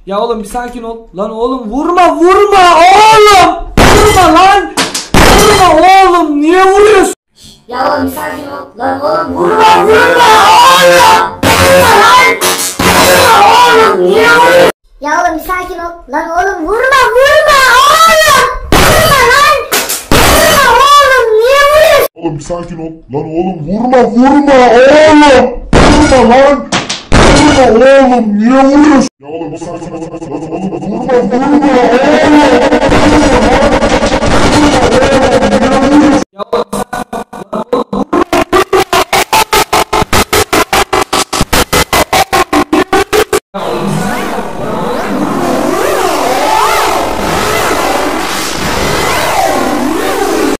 Ya oğlum bir sakin ol. Lan oğlum vurma oğlum. Vurma lan. Vurma oğlum, niye vuruyorsun? Ya oğlum bir sakin ol. Lan oğlum vurma oğlum. Vurma lan. Vurma oğlum, niye vuruyorsun? Ya oğlum bir sakin ol. Lan oğlum vurma oğlum. Vurma lan. Vurma oğlum, niye vuruyorsun? Oğlum bir sakin ol. Lan oğlum vurma oğlum. Vurma lan. Vurma oğlum, niye vuruyorsun? Ya oğlum bir sakin ol. Lan oğlum vurma oğlum.